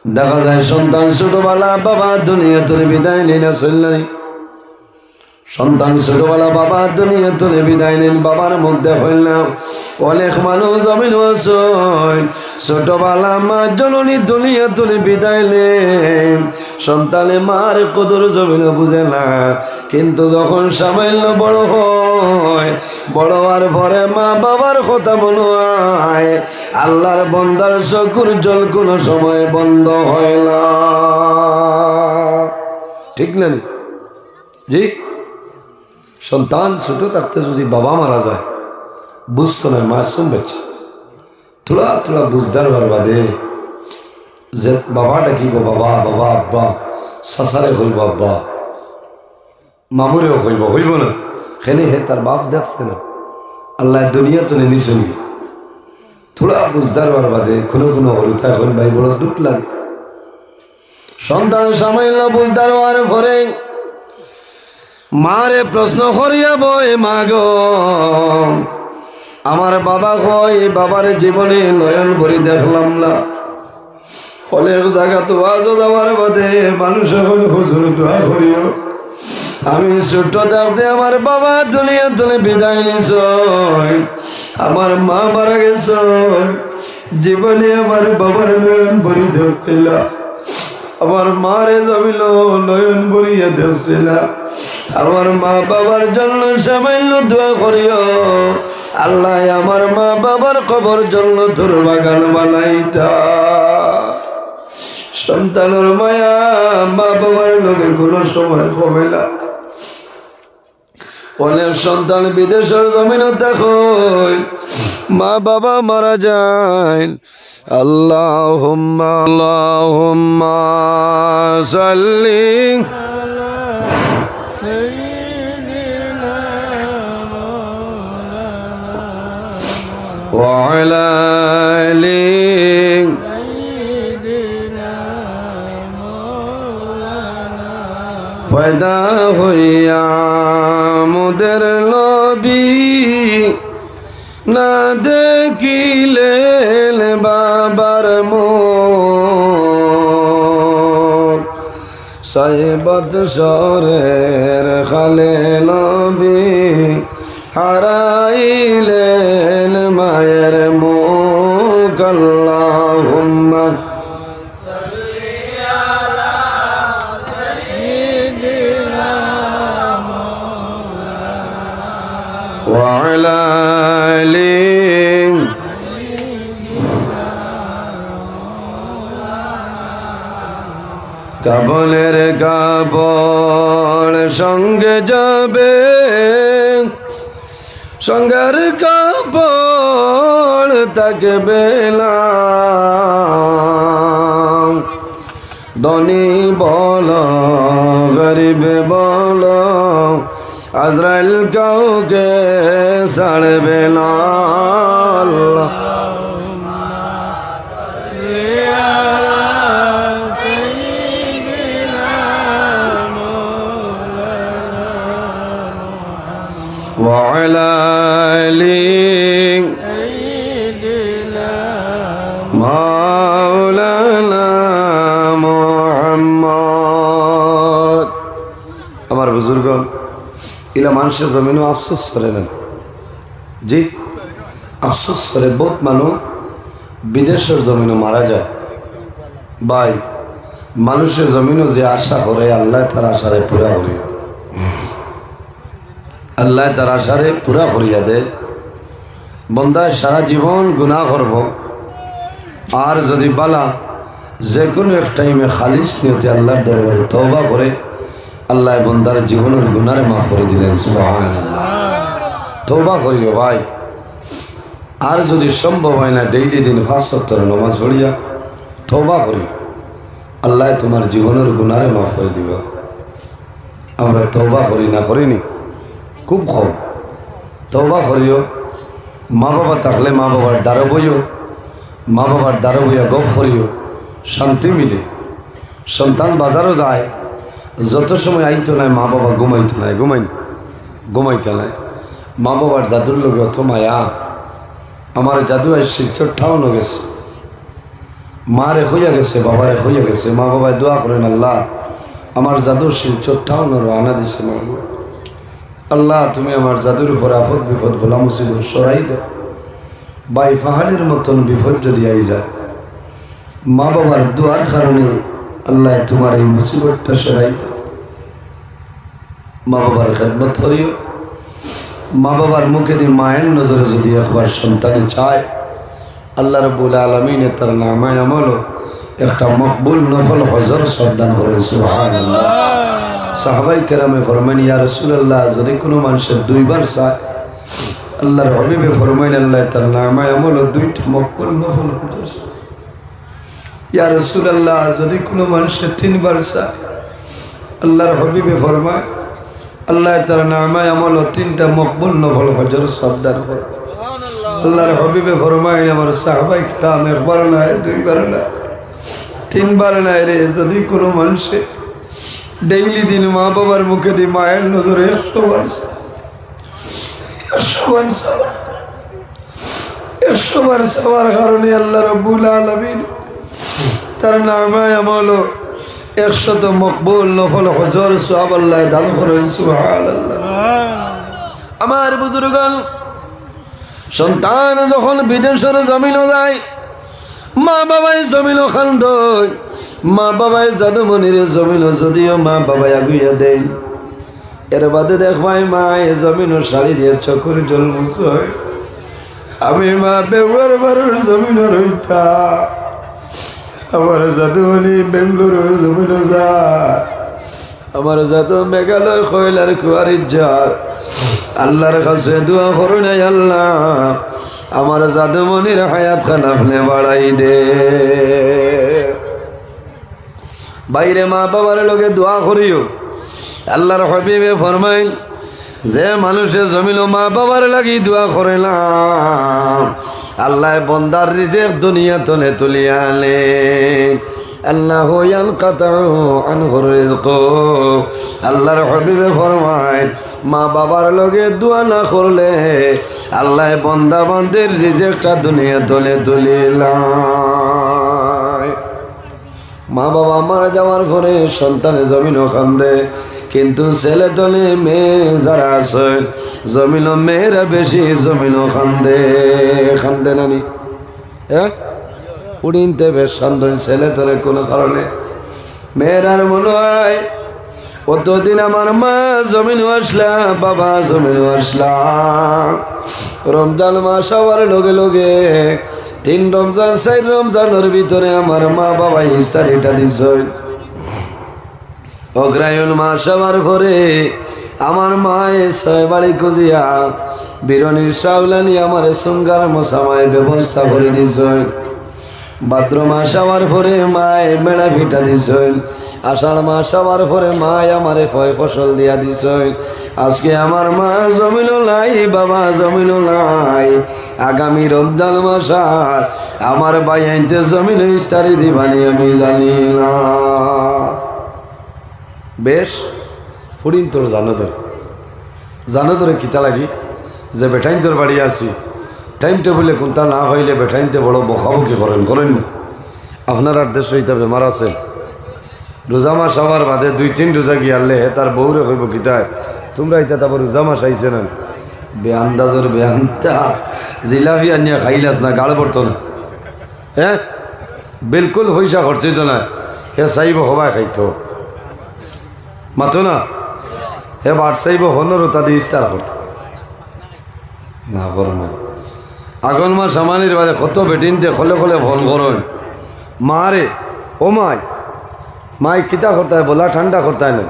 দেখা যায় সন্তান ছোটবেলা বাবা দুনিয়া তুলে বিদায় নিলে চললেন। সন্তান ছোটবেলা বাবা দুনিয়া তুলে বিদায় নিন, বাবার মুখ দেখল না। অনেক মানুষ জমিন ছোটবেলা মা জননী দুনিয়া তুলে বিদায় নেন, সন্তানে মার কদর জমিন বুঝে না। কিন্তু যখন সামান্য বড় হয়, বড় হওয়ার পরে মা বাবার কথা মনে হয়, আল্লাহর বন্দার চকুর জল কোনো সময় বন্ধ হয় না। ঠিক না? জি। সন্তান ছোট থাকতে যদি বাবা মারা যায়, বুঝতো না মাসুম বাচ্চা, থোড়া থোড়া বুঝদার বাদে যে বাবা ডাকিব বাবা, বাবা আব্বা, সাসারে হইব আব্বা, মামুরেও হইব না। সেনে হে তার বাপ দেখছে না, আল্লাহ দুনিয়া তুলে নিচল। থোড়া বুঝদার বাদে কোনো কোনো হরিতা এখন ভাই বড় দুঃখ লাগে। সন্তান সামান্য বুঝদার হওয়ার পরে মারে প্রশ্ন করিয়া বই মাগো, আমার বাবা কই, বাবার জীবনে নয়ন ভরি দেখলাম না। অনেক জায়গা তো আজও যাওয়ার বাদে মানুষ এখন হুজুর দোয়া করিও, আমি ছোট থাকতে আমার বাবা দুনিয়া তুলে বিদায় নিছ, আমার মা মারা গেছ, জীবনে আমার বাবার নয়ন ভরি দেখছিল, আমার মারে জমিল নয়ন ভরিয়া দেখছিল। আমার মা বাবার জন্য সামান্য দোয়া করিও, আল্লাহ আমার মা বাবার কবর জন্য তোর বাগান বানাইতা। সন্তানের মায়া মা বাবার লোকে কোনো সময় কমে না। অনেক সন্তান বিদেশের জমিন দেখো মা বাবা মারা যায়। আল্লাহুম্মা আল্লাহুম্মা সাল্লি ওয়া আলা আলি ফয়দা হইয়া মোদের নবী না দেখিলেন বাবার মুখ, 6 বৎসরের খালে নবী হারাইলেন মায়ের মুখ। আল্লাহুম্মা ওয়া আলা আলি কাবলের কাপড় সঙ্গে যাবে, সঙ্গের কাপড় থাকবে না। ধনী বল গরিব বল, আজরাইল কাউকে ছাড়বে না। আল্লাহ ওয়া আলা আলি মাওলানা মুহাম্মদ। আমার বুজুর্গণ ইলা মানুষের জমিনও আফসোস করে নেন। জি, আফসোস করে বহুত মানুষ বিদেশের জমিনও মারা যায়। ভাই, মানুষের জমিনও যে আশা করে আল্লাহ তার আশারে পুরা করিয়া দেয়, আল্লাহ তার আশারে পুরা করিয়া দেয়। বন্দায় সারা জীবন গুনাহ করব, আর যদি বালা যে কোনো এক টাইমে খালিস নিয়তে আল্লাহর দরবারে তওবা করে, আল্লাহ বন্দার জীবনের গুনারে মাফ করে দিলেন। সুবহানাল্লাহ। তওবা করিও ভাই। আর যদি সম্ভব হয় না, ডেইলি দিন 5 ওয়াক্ত নামাজ পড়িয়া তওবা করি, আল্লাহ তোমার জীবনের গুনারে মাফ করে দিব। আমরা তওবা করি না, করিনি খুব কম। তওবা করিও। মা বাবা থাকলে মা বাবার দ্বারা বইও, মা বাবার দ্বারা বইয়া গপ করিও, শান্তি মিলে। সন্তান বাজারও যায়, যত সময় আইতো নাই মা বাবা ঘুমাইতো নাই, ঘুমাইতো নাই। মা বাবার জাদুর লোকে অত মায়া। আমার জাদু আর শিলচর ঠাউনো গেছে। মারে হইয়া গেছে, বাবারে হইয়া গেছে। মা বাবায় দোয়া করেন, আল্লাহ আমার জাদুর শিলচরটাও আনা দিছে মা। আল্লাহ তুমি আমার জাদুর উপর আফত বিপদ বলা মুসিবত সরাই দাও। বাই পাহাড়ের মতন বিপদ যদি আই যায়, মা বাবার দোয়ার কারণে আল্লাহ তোমার এই মুসিবতটা সরাই দাও। মা বাবার খেদমত করিও। মা বাবার মুখে দিয়ে মায়ের নজরে যদি একবার সন্তানে চায়, আল্লাহ রাব্বুল আলামিনের তার নামায় আমল একটা মকবুল নফল হজর সবদান করেন। সুবহানাল্লাহ। সাহাবাই কেরামে ফরমাইন, ইয়া রাসূলুল্লাহ, যদি কোনো মানুষের দুইবার চায়, আল্লাহর হাবিবে ফরমাইন আল্লাহ তার নামায় আমল দুইটা মকবুল নফল হজর। ইয়া রাসূলুল্লাহ, যদি কোনো মানুষের তিনবার চায়, আল্লাহর হাবিবে ফরমায় আল্লাহ তার নামায় আমল তিনটা মকবুল নফল হজর সবদান করে। আল্লাহর হাবিবে ফরমাইন, আমার সাহাবাই কেরাম একবার নয়, দুইবার নয়, তিনবার নয় রে, যদি কোনো মানুষে ডেইলি দিন মা বাবার মুখে দিয়ে মায়ের নজরে 100 বার সবার কারণে আল্লাহ রাব্বুল আলামিন তার নামায় আমল 100 মকবুল নফল হজর সওয়াব আল্লাহ দান করেন। সুবহানাল্লাহ। আমার বুজুর্গণ, সন্তান যখন বিদেশের জমিনও যায়, মা বাবাই জমিনও খান্দয়, মা বাবাই জাদুমনির জমিনও যদিও মা বাবাই আগুইয়া দেয়, এর বাদে দেখবাই মা এ জমিনও শাড়ি দিয়ে চকুর জল মুছয়। আমি মা বেউয়ার বাড়ির জমিনও রইতা, আমার জাদুমনি বেঙ্গলোরের জমিনও যার, আমার জাদু মেঘালয় কয়লার কুয়ারির যার। আল্লাহর কাছে দোয়া করুন, আল্লাহ আমার জাদুমনির হায়াত খান আপনি বাড়াই দে। বাইরে মা বাবার লগে দোয়া করিও। আল্লাহর হাবিবে ফরমাইন, যে মানুষের জমিল মা বাবার লাগি দোয়া করে না, আল্লাহ বন্দার রিজিক দুনিয়া তলে তুলিয়া আনে। আল্লাহু ইয়ানকাতু আনহুর রিজক। আল্লাহর হাবিবে ফরমায়, মা বাবার লগে দোয়া না করলে আল্লাহ বন্দা বান্দির রিজিকটা দুনিয়া তলে তুলিলায়। মা বাবা মারা যাওয়ার পরে সন্তানে জমিনও কান্দে, কিন্তু ছেলে তলে মেয়ে যারা আছে জমিনও মেয়েরা বেশি জমিনও কান্দে। কান্দে নানি? হ্যাঁ, উড়িনতে বেশ কান্দন ছেলে তলে কোনো কারণে। মেয়েরার মনে হয় অতদিন আমার মা জমিনও আসলা, বাবা জমিনও আসলা। রমজান মাস আবার লগে লগে 3 রমজান 4 রমজানের ভিতরে আমার মা বাবা ইফতারিটা দিছেন। অগ্রায়ণ মাস আবার পরে আমার মায়ে 6 বাড়ি খুঁজিয়া বিরনির চাউলানি আমার সুঙ্গার মশামায় ব্যবস্থা করে দিছেন। ভাদ্র মাস আবার পরে মায়ে মেলা ভিটা দিছেন। আষাঢ় মাস আবার পরে মায় আমারে ফয় ফসল দিয়া দিছেন। আজকে আমার মা জমিনও নাই, বাবা জমিনও নাই। আগামী রমজান মাস আর আমার ভাই আইনতে জমিন ইস্তারি দিবানি আমি জানি না। বেশ ফুড়িন তোর জানো তোরে কিতা লাগি যে বেটাইন তোর বাড়ি আসি, টাইম টেবিলে কোনটা না হইলে বেটাইনতে বড় বকাবকি করেন না। আপনার আর দেশ হইতে বেমার আছে, রোজা মাস আমার বাদে 2-3 রোজা গিয়ালে তার বউরে কইব কিতায় তোমরা ইতা তারপর রোজা মাস আইছে না, বেআন্দাজর বেআন্তা জিলাপি আনিয়া খাইলাস না, গাড় পড়তো না। হ্যাঁ, বিলকুল পয়সা খরচিত না, হে চাইব হবাই খাইতো মাতো না, হে বাট চাইব হনর তাদের ইস্তার করতো না। করো আগুন মাস সামানির বাজে কত বেটিনতে খলে খলে ফোন করুন, মা রে ও মাই কিতা করতায় বলা ঠান্ডা করতায় না।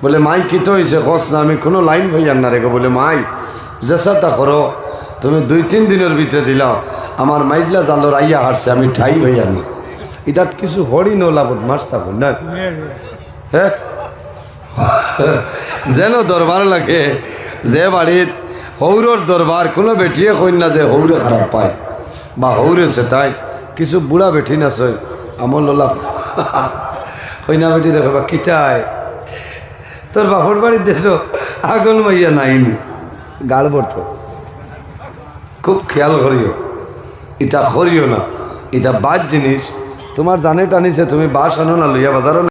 বলে মাই কিতো হয়েছে খস না, আমি কোনো লাইন ভাইয়ার না রেখো। বলে মাই জেসাতা করো, তুমি 2-3 দিনের ভিতরে দিলাম, আমার মাইজলা জালোর আইয়া হারছে, আমি ঠাই ভাইয়ার না। ইতাত কিছু হরি নোলাবত মাস থাকুন না। হ্যাঁ, যেন দরবার লাগে যে বাড়িত হৌরর দরবার, কোনো বেটিয়ে কইন না যে হৌরে খারাপ পায় বা হৌরেছে তাই। কিছু বুড়া বেঠি না সই আমল লোলা কইনা বেটি রেখে বা কিতায় তোর বাপর বাড়ির দেশ আগুন মাইয়া নাইনি গাড় পড়ত। খুব খেয়াল করিও, এটা করিও না, এটা বাদ জিনিস। তোমার জানে টানিছে তুমি বাস আনো না লইয়া বাজারও